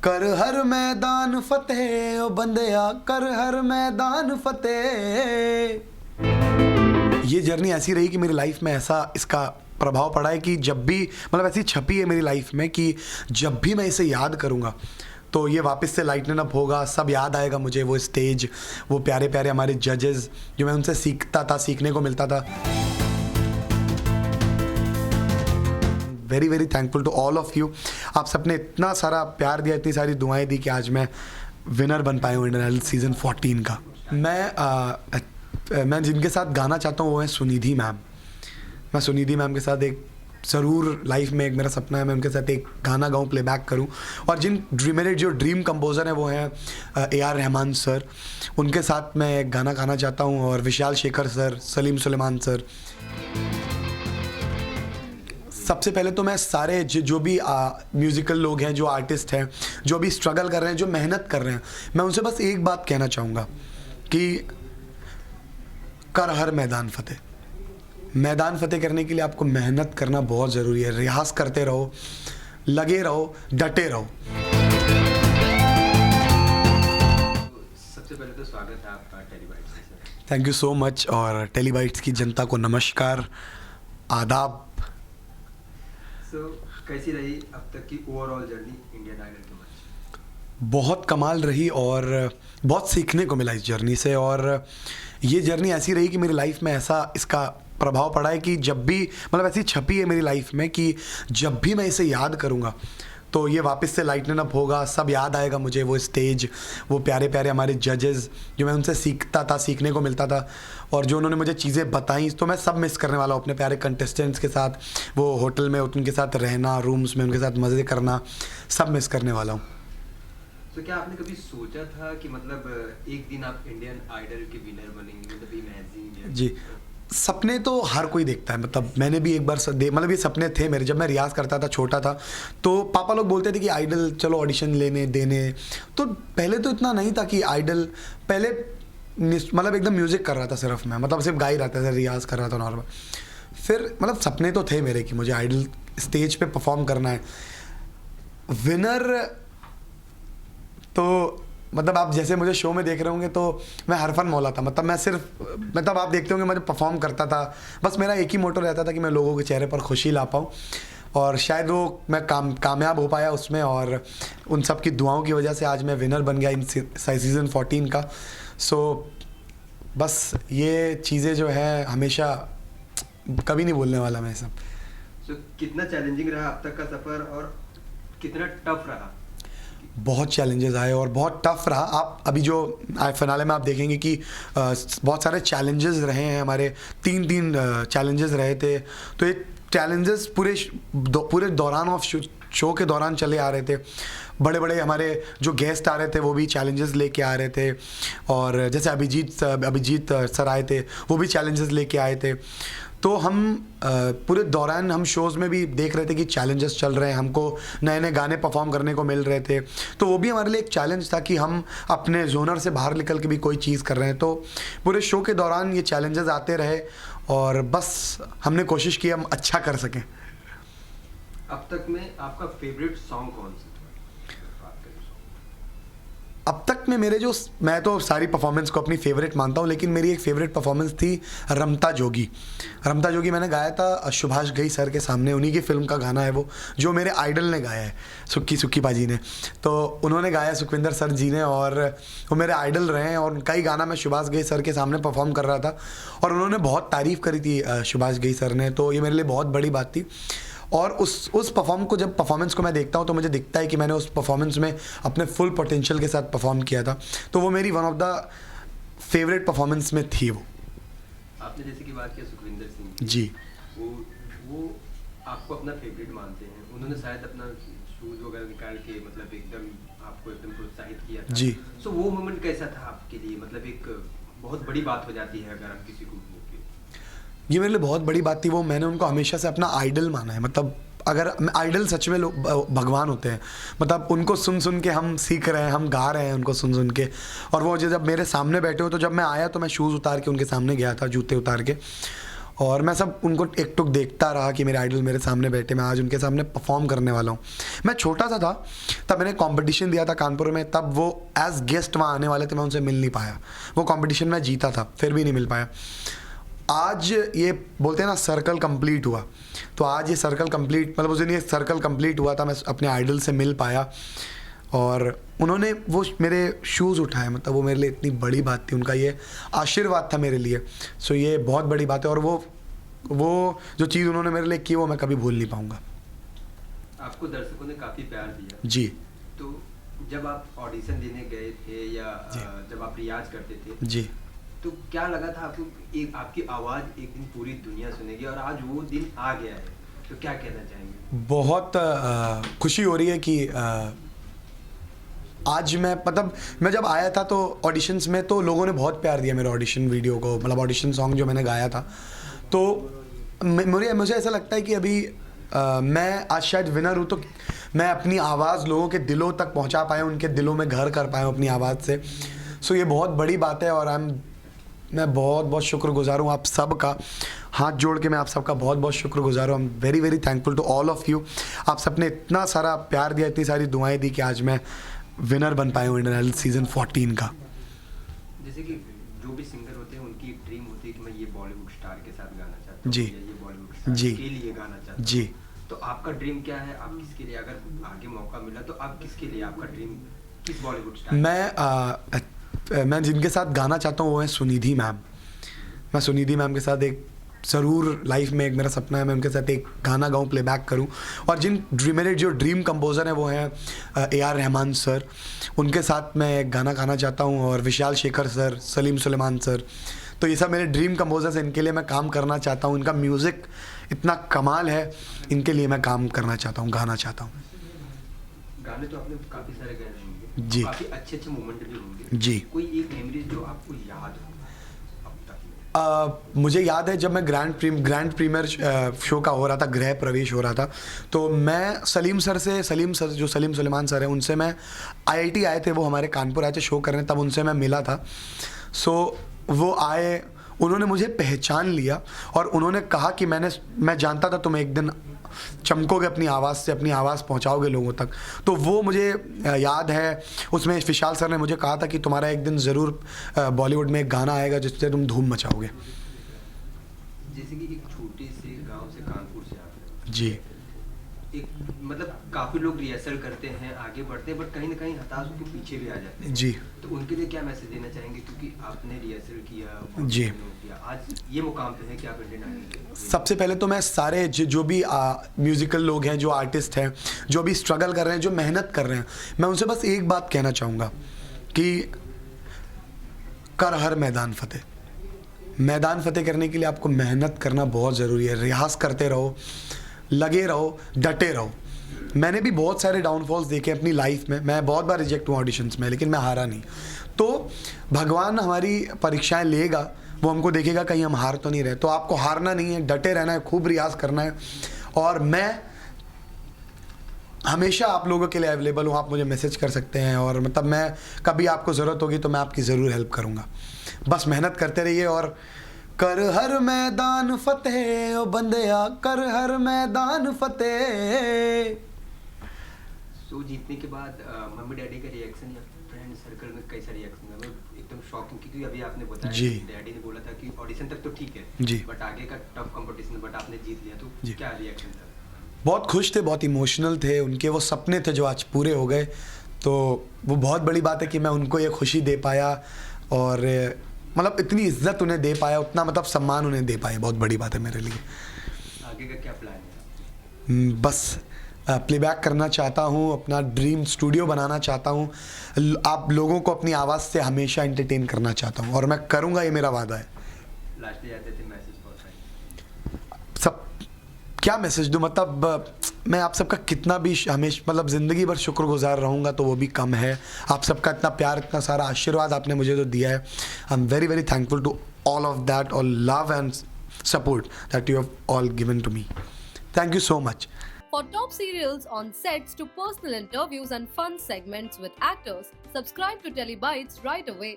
कर हर मैदान फतेह ओ बंदेया, कर हर मैदान फतेह। ये जर्नी ऐसी रही कि मेरी लाइफ में ऐसा इसका प्रभाव पड़ा है कि जब भी मतलब ऐसी छपी है मेरी लाइफ में कि जब भी मैं इसे याद करूँगा तो ये वापस से लाइटन अप होगा। सब याद आएगा मुझे, वो स्टेज, वो प्यारे प्यारे हमारे जजेस जो मैं उनसे सीखता था, सीखने को मिलता था। Very very thankful to all of you. आप सबने इतना सारा प्यार दिया, इतनी सारी दुआएं दी कि आज मैं विनर बन पाया हूँ इंडियन आइडल सीज़न 14 का। मैं जिनके साथ गाना चाहता हूँ वो है सुनिधि मैम। मैं सुनिधि मैम के साथ एक ज़रूर लाइफ में एक मेरा सपना है मैं उनके साथ एक गाना गाऊँ, प्लेबैक करूँ। और मेरे जो ड्रीम कंपोज़र हैं वो हैं AR रहमान सर, उनके साथ मैं एक गाना गाना चाहता हूँ। और विशाल शेखर सर, सलीम सुलेमान सर। सबसे पहले तो मैं सारे जो भी म्यूज़िकल लोग हैं, जो आर्टिस्ट हैं, जो भी स्ट्रगल कर रहे हैं, जो मेहनत कर रहे हैं, मैं उनसे बस एक बात कहना चाहूँगा कि कर हर मैदान फतेह। मैदान फतेह करने के लिए आपको मेहनत करना बहुत ज़रूरी है। रियाज करते रहो, लगे रहो, डटे रहो। सबसे पहले तो स्वागत है आपका टेलीबाइट्स में। Thank you so much. और टेलीबाइट्स की जनता को नमस्कार, आदाब। कैसी रही अब तक की ओवरऑल जर्नी इंडियन आइडल के मंच? बहुत कमाल रही और बहुत सीखने को मिला इस जर्नी से। और ये जर्नी ऐसी रही कि मेरी लाइफ में ऐसा इसका प्रभाव पड़ा है कि जब भी मतलब ऐसी छपी है मेरी लाइफ में कि जब भी मैं इसे याद करूँगा तो ये वापस से लाइटन अप होगा। सब याद आएगा मुझे, वो स्टेज, वो प्यारे प्यारे हमारे जजेस जो मैं उनसे सीखता था, सीखने को मिलता था। और जो उन्होंने मुझे चीज़ें बताई तो मैं सब मिस करने वाला हूँ अपने प्यारे कंटेस्टेंट्स के साथ। वो होटल में उनके साथ रहना, रूम्स में उनके साथ मज़े करना, सब मिस करने वाला हूँ। तो क्या आपने कभी सोचा था कि मतलब एक दिन आप इंडियन आइडल के विनर बनेंगे? मतलब इमेजिन। जी, सपने तो हर कोई देखता है। मतलब मैंने भी एक बार मतलब ये सपने थे मेरे। जब मैं रियाज़ करता था, छोटा था, तो पापा लोग बोलते थे कि आइडल चलो ऑडिशन लेने देने। तो पहले तो इतना नहीं था कि आइडल, पहले मतलब एकदम म्यूज़िक कर रहा था सिर्फ मैं, मतलब सिर्फ गा ही रहा था, रियाज़ कर रहा था नॉर्मल। फिर मतलब सपने तो थे मेरे कि मुझे आइडल स्टेज पे परफॉर्म करना है। विनर तो मतलब आप जैसे मुझे शो में देख रहे होंगे तो मैं हरफन मौला था। मतलब मैं सिर्फ मतलब आप देखते होंगे मैं परफॉर्म करता था, बस मेरा एक ही मोटो रहता था कि मैं लोगों के चेहरे पर खुशी ला पाऊँ। और शायद वो मैं कामयाब हो पाया उसमें। और उन सब की दुआओं की वजह से आज मैं विनर बन गया इन सीज़न 14 का। सो बस ये चीज़ें जो है हमेशा कभी नहीं भूलने वाला मैं सब। कितना चैलेंजिंग रहा अब तक का सफ़र और कितना टफ रहा? बहुत चैलेंजेस आए और बहुत टफ रहा। आप अभी जो फिनाले में आप देखेंगे कि बहुत सारे चैलेंजेस रहे हैं हमारे। तीन चैलेंजेस रहे थे। तो ये चैलेंजेस पूरे दौरान ऑफ शो के दौरान चले आ रहे थे। बड़े बड़े हमारे जो गेस्ट आ रहे थे वो भी चैलेंजेस लेके आ रहे थे। और जैसे अभिजीत सर आए थे, वो भी चैलेंजेस लेके आए थे। तो हम पूरे दौरान हम शोज़ में भी देख रहे थे कि चैलेंजेस चल रहे हैं, हमको नए नए गाने परफॉर्म करने को मिल रहे थे। तो वो भी हमारे लिए एक चैलेंज था कि हम अपने जोनर से बाहर निकल के भी कोई चीज़ कर रहे हैं। तो पूरे शो के दौरान ये चैलेंजेस आते रहे और बस हमने कोशिश की हम अच्छा कर सकें। अब तक में आपका फेवरेट सॉन्ग कौन सा? अब तक में मैं तो सारी परफॉर्मेंस को अपनी फेवरेट मानता हूँ, लेकिन मेरी एक फेवरेट परफॉर्मेंस थी रमता जोगी। रमता जोगी मैंने गाया था सुभाष घई सर के सामने। उन्हीं की फिल्म का गाना है वो, जो मेरे आइडल ने गाया है, सुक्की बाजी ने। तो उन्होंने गाया सुखविंदर सर जी ने, और वो मेरे आइडल रहे हैं। और उनका ही गाना मैं सुभाष घई सर के सामने परफॉर्म कर रहा था और उन्होंने बहुत तारीफ़ करी थी सुभाष घई सर ने। तो ये मेरे लिए बहुत बड़ी बात थी। और उस परफॉर्मेंस को मैं देखता हूँ तो मुझे दिखता है कि मैंने उस परफॉर्मेंस में अपने फुल पोटेंशियल के साथ परफॉर्म किया था। तो वो मेरी one of the favourite performance में थी वो। आपने जैसे कि बात किया सुखविंदर सिंह जी, वो आपको अपना फेवरेट मानते हैं। उन्होंने शायद अपना शूज वगैरह निकाल के मतलब एकदम आपको एकदम प्रोत्साहित किया था। जी। सो वो मोमेंट कैसा था आपके लिए? मतलब एक बहुत बड़ी बात हो जाती है अगर आप किसी को। ये मेरे लिए बहुत बड़ी बात थी। वो मैंने उनको हमेशा से अपना आइडल माना है। मतलब अगर आइडल सच में लोग भगवान होते हैं। मतलब उनको सुन के हम सीख रहे हैं, हम गा रहे हैं उनको सुन के। और वो जब मेरे सामने बैठे हो, तो जब मैं आया तो मैं शूज़ उतार के उनके सामने गया था, जूते उतार के। और मैं सब उनको एक टुक देखता रहा कि मेरे आइडल मेरे सामने बैठे, मैं आज उनके सामने परफॉर्म करने वाला हूँ। मैं छोटा सा था तब मैंने कंपटीशन दिया था कानपुर में, तब वो एज गेस्ट वहाँ आने वाले थे, मैं उनसे मिल नहीं पाया। वो कंपटीशन में जीता था, फिर भी नहीं मिल पाया। आज ये बोलते हैं ना सर्कल कंप्लीट हुआ, तो आज ये सर्कल कंप्लीट, मतलब उस दिन ये सर्कल कंप्लीट हुआ था, मैं अपने आइडल से मिल पाया और उन्होंने वो मेरे शूज़ उठाए, मतलब वो मेरे लिए इतनी बड़ी बात थी, उनका ये आशीर्वाद था मेरे लिए। सो ये बहुत बड़ी बात है और वो जो चीज़ उन्होंने मेरे लिए की वो मैं कभी भूल नहीं पाऊँगा। आपको दर्शकों ने काफ़ी प्यार दिया जी। तो जब आप ऑडिशन देने गए थे या जब आप रियाज करते थे जी। तो क्या लगा था आपको, एक आपकी आवाज़ एक दिन पूरी दुनिया सुनेगी और आज वो दिन आ गया है, तो क्या कहना चाहेंगे? बहुत खुशी हो रही है कि आज मैं जब आया था तो ऑडिशंस में तो लोगों ने बहुत प्यार दिया मेरे ऑडिशन वीडियो को, मतलब ऑडिशन सॉन्ग जो मैंने गाया था। तो मुझे ऐसा लगता है कि अभी मैं आज शायद विनर हूँ, तो मैं अपनी आवाज़ लोगों के दिलों तक पहुँचा पाया, उनके दिलों में घर कर पाया हूँ अपनी आवाज़ से। सो ये बहुत बड़ी बात है और मैं बहुत बहुत शुक्रगुजार हूँ आप सब का। हाथ जोड़ के मैं आप सबका बहुत बहुत शुक्रगुजार हूँ। I am very very thankful to all of you. आप सब ने इतना सारा प्यार दिया, इतनी सारी दुआएं दी कि आज मैं विनर बन पाया हूँ इंडियन आइडल सीज़न 14 का। जैसे कि जो भी सिंगर होते हैं उनकी एक ड्रीम होती है कि मैं ये बॉलीवुड स्टार के साथ गाना चाहता हूँ, जी। या ये बॉलीवुड स्टार जी। के लिए गाना चाहता हूँ। जी। तो आपका ड्रीम क्या है? आप किसके लिए, अगर आगे मौका मिला तो आप किसके लिए, आपका ड्रीम किस बॉलीवुड स्टार? मैं जिनके साथ गाना चाहता हूँ वो है सुनिधि मैम। मैं सुनिधि मैम के साथ एक ज़रूर लाइफ में एक मेरा सपना है, मैं उनके साथ एक गाना गाऊँ, प्लेबैक करूँ। और मेरे जो ड्रीम कंपोज़र हैं वो हैं AR रहमान सर, उनके साथ मैं एक गाना गाना चाहता हूँ, और विशाल शेखर सर, सलीम सुलेमान सर। तो ये सब मेरे ड्रीम कंपोज़र्स हैं, इनके लिए मैं काम करना चाहता हूँ। इनका म्यूज़िक इतना कमाल है, इनके लिए मैं काम करना चाहता हूँ, गाना चाहता हूँ। गाने तो आपने काफ़ी सारे गाए होंगे, जी। काफ़ी अच्छे अच्छे मोमेंट भी होंगे। जी। कोई एक मेमोरीज जो आपको याद हो अब तक में? मुझे याद है जब मैं ग्रैंड प्रीमियर शो का हो रहा था, गृह प्रवेश हो रहा था, तो मैं सलीम सर जो सलीम सुलेमान सर हैं, उनसे मैं IIT आए थे, वो हमारे कानपुर आए थे शो करने, तब उनसे मैं मिला था। सो वो आए, उन्होंने मुझे पहचान लिया और उन्होंने कहा कि मैं जानता था तुम एक दिन चमकोगे अपनी आवाज़ से, अपनी आवाज़ पहुंचाओगे लोगों तक। तो वो मुझे याद है, उसमें विशाल सर ने मुझे कहा था कि तुम्हारा एक दिन ज़रूर बॉलीवुड में एक गाना आएगा जिससे तुम धूम मचाओगे। जैसे कि एक छोटे से गांव से कानपुर से आते हैं जी। एक मतलब काफ़ी लोग रिहर्सल करते हैं, आगे बढ़ते हैं, बट कहीं ना कहीं हताश होकर पीछे भी आ जाते हैं। जी। तो उनके लिए क्या मैसेज देना चाहेंगे, क्योंकि आपने रिहर्सल किया, जी। किया, आज ये मुकाम पे है कि आप इंडियन आइडल? सबसे पहले तो मैं सारे जो भी म्यूज़िकल लोग हैं, जो आर्टिस्ट हैं, जो भी स्ट्रगल कर रहे हैं, जो मेहनत कर रहे हैं, मैं उनसे बस एक बात कहना चाहूँगा कि कर हर मैदान फ़तेह करने के लिए आपको मेहनत करना बहुत ज़रूरी है। रियाज करते रहो, लगे रहो, डटे रहो। मैंने भी बहुत सारे डाउनफॉल्स देखे अपनी लाइफ में, मैं बहुत बार रिजेक्ट हुआ ऑडिशंस में, लेकिन मैं हारा नहीं। तो भगवान हमारी परीक्षाएं लेगा, वो हमको देखेगा कहीं हम हार तो नहीं रहे। तो आपको हारना नहीं है, डटे रहना है, खूब रियाज करना है। और मैं हमेशा आप लोगों के लिए अवेलेबल हूँ, आप मुझे मैसेज कर सकते हैं, और मतलब मैं कभी आपको ज़रूरत होगी तो मैं आपकी ज़रूर हेल्प करूँगा। बस मेहनत करते रहिए और कर हर मैदान फतेह, ओ बंदेया कर हर मैदान फतेह। शो जीतने के बाद मम्मी डैडी का रिएक्शन या फ्रेंड सर्कल में कैसा रिएक्शन है? एकदम शॉकिंग, क्योंकि अभी आपने बताया जी। डैडी ने बोला था कि ऑडिशन तक तो ठीक है जी। बट आगे का टफ कंपटीशन, बट आपने जीत लिया, तो जी। क्या रिएक्शन था? बहुत खुश थे, बहुत इमोशनल थे, उनके वो सपने थे जो आज पूरे हो गए। तो वो बहुत बड़ी बात है कि मैं उनको ये खुशी दे पाया, और मतलब इतनी इज्जत उन्हें दे पाया, उतना मतलब सम्मान उन्हें दे पाया, बहुत बड़ी बात है मेरे लिए। आगे का क्या प्लान है? बस प्लेबैक करना चाहता हूँ, अपना ड्रीम स्टूडियो बनाना चाहता हूँ, आप लोगों को अपनी आवाज़ से हमेशा एंटरटेन करना चाहता हूँ, और मैं करूँगा, ये मेरा वादा है। लास्ट डे आते थे मैसेज बहुत सब क्या मैसेज दूँ, मतलब मैं आप सबका कितना भी हमेशा मतलब ज़िंदगी भर शुक्रगुजार रहूँगा तो वो भी कम है। आप सबका इतना प्यार, इतना सारा आशीर्वाद आपने मुझे जो दिया है, I am very very thankful to all of that, all love and support that you have all given to me. Thank you so much. For top serials on sets to personal interviews and fun segments with actors, subscribe to Telebytes right away.